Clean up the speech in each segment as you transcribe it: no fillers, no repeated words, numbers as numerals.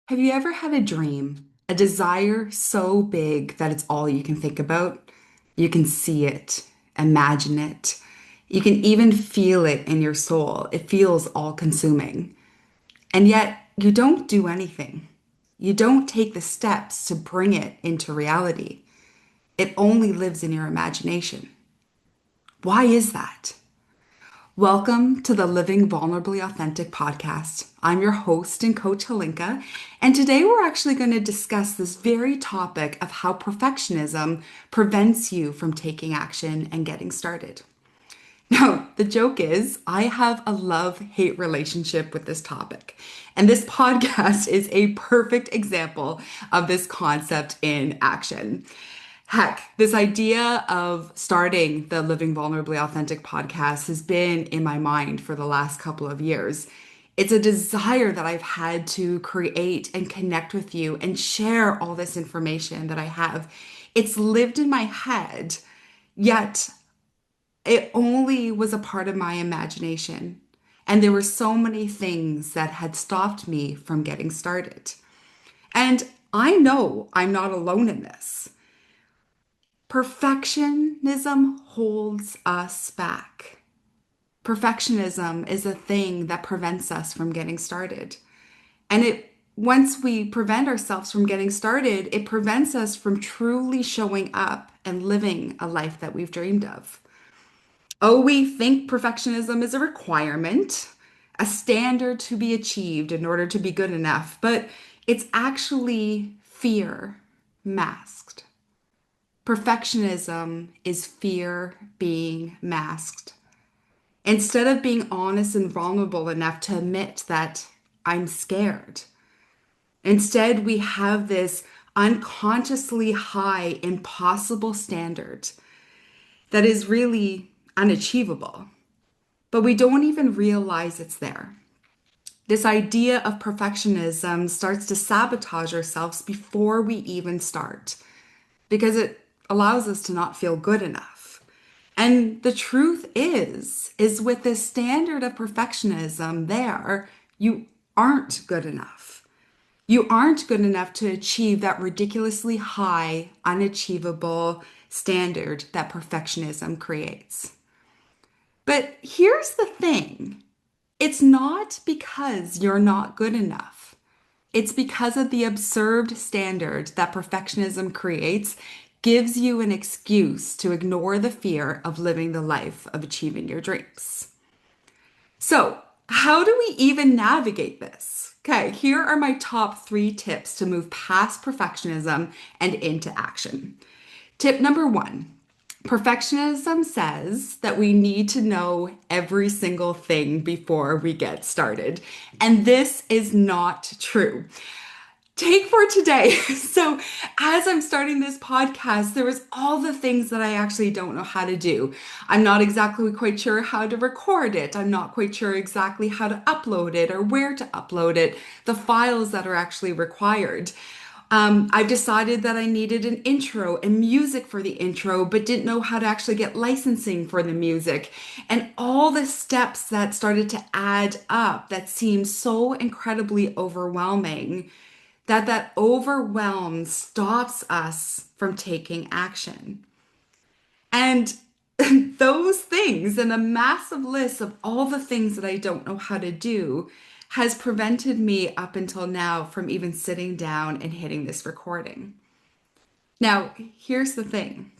Have you ever had a dream, a desire so big that it's all you can think about? You can see it, imagine it. You can even feel it in your soul. It feels all-consuming. And yet, you don't do anything. You don't take the steps to bring it into reality. It only lives in your imagination. Why is that? Welcome to the Living Vulnerably Authentic podcast. I'm your host and coach, Halinka, and today we're actually going to discuss this very topic of how perfectionism prevents you from taking action and getting started. Now, the joke is, I have a love-hate relationship with this topic, and this podcast is a perfect example of this concept in action. Heck, this idea of starting the Living Vulnerably Authentic podcast has been in my mind for the last couple of years. It's a desire that I've had to create and connect with you and share all this information that I have. It's lived in my head, yet it only was a part of my imagination. And there were so many things that had stopped me from getting started. And I know I'm not alone in this. Perfectionism holds us back. Perfectionism is a thing that prevents us from getting started. And once we prevent ourselves from getting started, it prevents us from truly showing up and living a life that we've dreamed of. Oh, we think perfectionism is a requirement, a standard to be achieved in order to be good enough, but it's actually fear masked. Perfectionism is fear being masked. Instead of being honest and vulnerable enough to admit that I'm scared, instead we have this unconsciously high, impossible standard that is really unachievable, but we don't even realize it's there. This idea of perfectionism starts to sabotage ourselves before we even start because it allows us to not feel good enough. And the truth is with this standard of perfectionism there, you aren't good enough. You aren't good enough to achieve that ridiculously high, unachievable standard that perfectionism creates. But here's the thing. It's not because you're not good enough. It's because of the absurd standard that perfectionism creates gives you an excuse to ignore the fear of living the life of achieving your dreams. So, how do we even navigate this? Okay, here are my top 3 tips to move past perfectionism and into action. Tip number 1. Perfectionism says that we need to know every single thing before we get started. And this is not true. Take for today. So, as I'm starting this podcast, there was all the things that I actually don't know how to do. I'm not exactly quite sure how to record it. I'm not quite sure exactly how to upload it or where to upload it, the files that are actually required. I've decided that I needed an intro and music for the intro, but didn't know how to actually get licensing for the music. And all the steps that started to add up that seemed so incredibly overwhelming that overwhelm stops us from taking action. And those things and a massive list of all the things that I don't know how to do has prevented me up until now from even sitting down and hitting this recording. Now, here's the thing.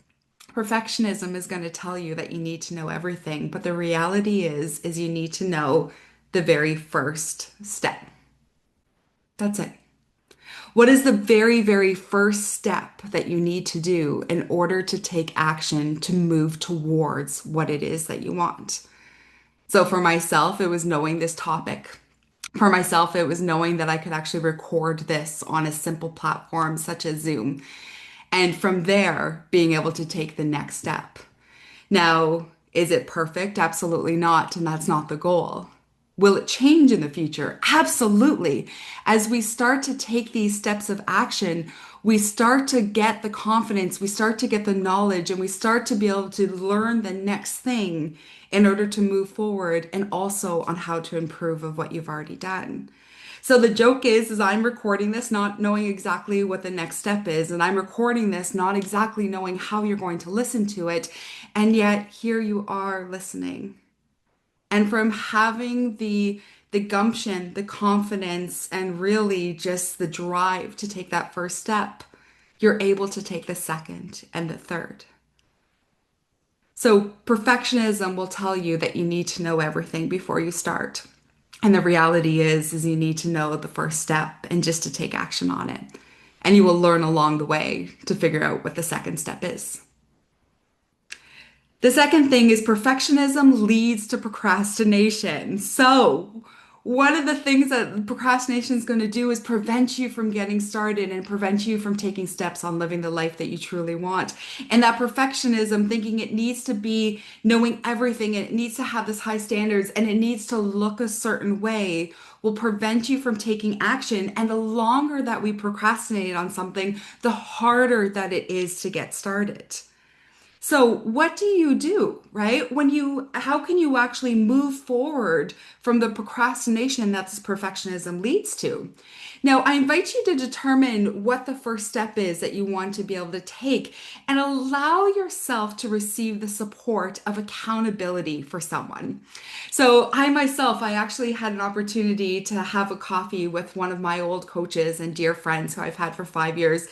Perfectionism is going to tell you that you need to know everything, but the reality is you need to know the very first step. That's it. What is the very, very first step that you need to do in order to take action to move towards what it is that you want? So for myself, it was knowing this topic. For myself, it was knowing that I could actually record this on a simple platform such as Zoom. And from there, being able to take the next step. Now, is it perfect? Absolutely not. And that's not the goal. Will it change in the future? Absolutely. As we start to take these steps of action, we start to get the confidence, we start to get the knowledge, and we start to be able to learn the next thing in order to move forward and also on how to improve of what you've already done. So the joke is I'm recording this not knowing exactly what the next step is, and I'm recording this not exactly knowing how you're going to listen to it, and yet here you are listening. And from having the gumption, the confidence, and really just the drive to take that first step, you're able to take the second and the third. So perfectionism will tell you that you need to know everything before you start. And the reality is you need to know the first step and just to take action on it. And you will learn along the way to figure out what the second step is. The second thing is perfectionism leads to procrastination. So, one of the things that procrastination is going to do is prevent you from getting started and prevent you from taking steps on living the life that you truly want. And that perfectionism, thinking it needs to be knowing everything and it needs to have this high standards and it needs to look a certain way, will prevent you from taking action. And the longer that we procrastinate on something, the harder that it is to get started. So, what do, right? How can you actually move forward from the procrastination that this perfectionism leads to? Now, I invite you to determine what the first step is that you want to be able to take and allow yourself to receive the support of accountability for someone. So, I actually had an opportunity to have a coffee with one of my old coaches and dear friends who I've had for 5 years.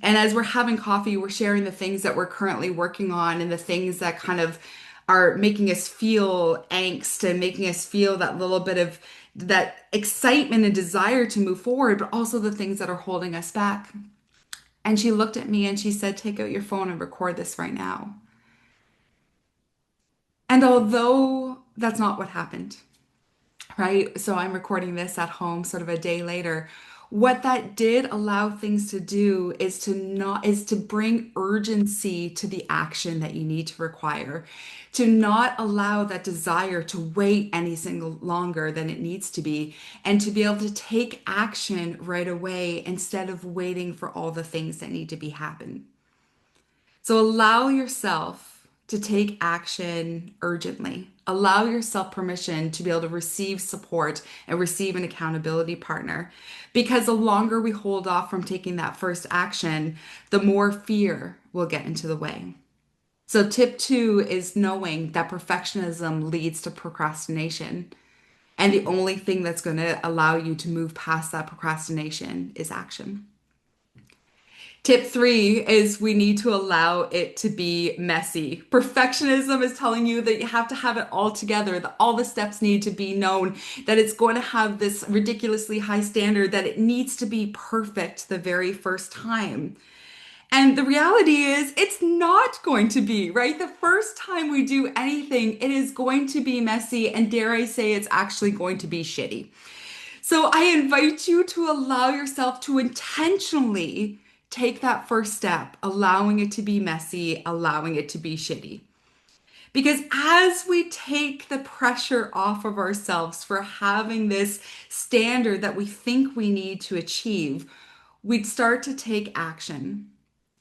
And as we're having coffee, we're sharing the things that we're currently working on and the things that kind of are making us feel angst and making us feel that little bit of that excitement and desire to move forward, but also the things that are holding us back. And she looked at me and she said, "Take out your phone and record this right now." And although that's not what happened, right? So I'm recording this at home sort of a day later. What that did allow things to do is to bring urgency to the action that you need to require, to not allow that desire to wait any single longer than it needs to be, and to be able to take action right away instead of waiting for all the things that need to be happen. So allow yourself to take action urgently. Allow yourself permission to be able to receive support and receive an accountability partner. Because the longer we hold off from taking that first action, the more fear will get into the way. So, tip two is knowing that perfectionism leads to procrastination. And the only thing that's going to allow you to move past that procrastination is action. Tip three is we need to allow it to be messy. Perfectionism is telling you that you have to have it all together, that all the steps need to be known, that it's going to have this ridiculously high standard, that it needs to be perfect the very first time. And the reality is, it's not going to be, right? The first time we do anything, it is going to be messy, and dare I say, it's actually going to be shitty. So I invite you to allow yourself to intentionally take that first step, allowing it to be messy, allowing it to be shitty. Because as we take the pressure off of ourselves for having this standard that we think we need to achieve, we'd start to take action.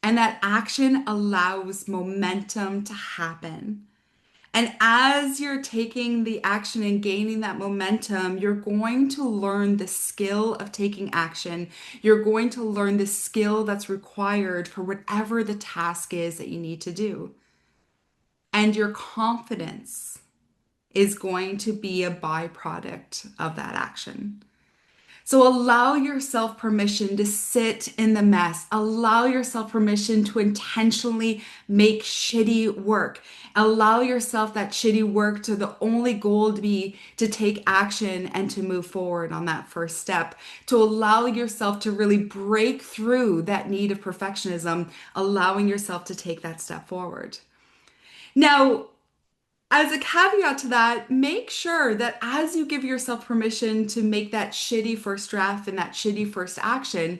And that action allows momentum to happen. And as you're taking the action and gaining that momentum, you're going to learn the skill of taking action. You're going to learn the skill that's required for whatever the task is that you need to do. And your confidence is going to be a byproduct of that action. So allow yourself permission to sit in the mess. Allow yourself permission to intentionally make shitty work. Allow yourself that shitty work to the only goal to be to take action and to move forward on that first step. To allow yourself to really break through that need of perfectionism, allowing yourself to take that step forward. Now, as a caveat to that, make sure that as you give yourself permission to make that shitty first draft and that shitty first action,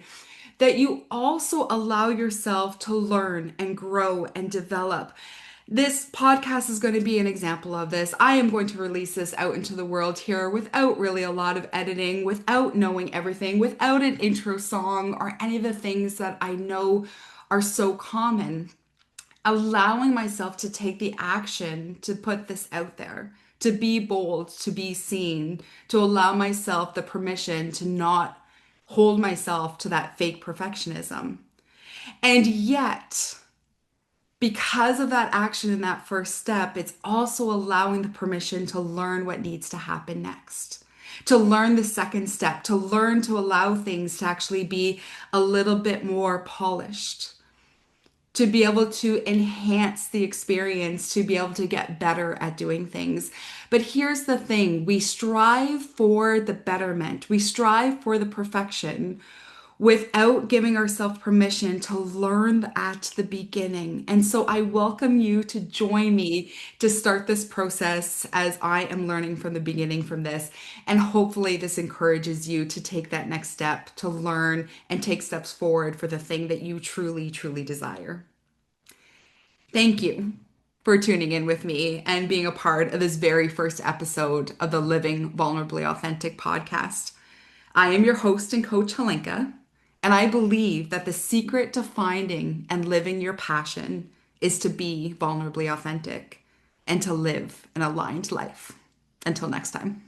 that you also allow yourself to learn and grow and develop. This podcast is going to be an example of this. I am going to release this out into the world here without really a lot of editing, without knowing everything, without an intro song or any of the things that I know are so common, allowing myself to take the action to put this out there, to be bold, to be seen, to allow myself the permission to not hold myself to that fake perfectionism. And yet, because of that action in that first step, it's also allowing the permission to learn what needs to happen next, to learn the second step, to learn to allow things to actually be a little bit more polished, to be able to enhance the experience, to be able to get better at doing things. But here's the thing, we strive for the betterment, we strive for the perfection without giving ourselves permission to learn at the beginning. And so I welcome you to join me to start this process as I am learning from the beginning from this. And hopefully, this encourages you to take that next step to learn and take steps forward for the thing that you truly, truly desire. Thank you for tuning in with me and being a part of this very first episode of the Living Vulnerably Authentic podcast. I am your host and coach, Halinka, and I believe that the secret to finding and living your passion is to be vulnerably authentic and to live an aligned life. Until next time.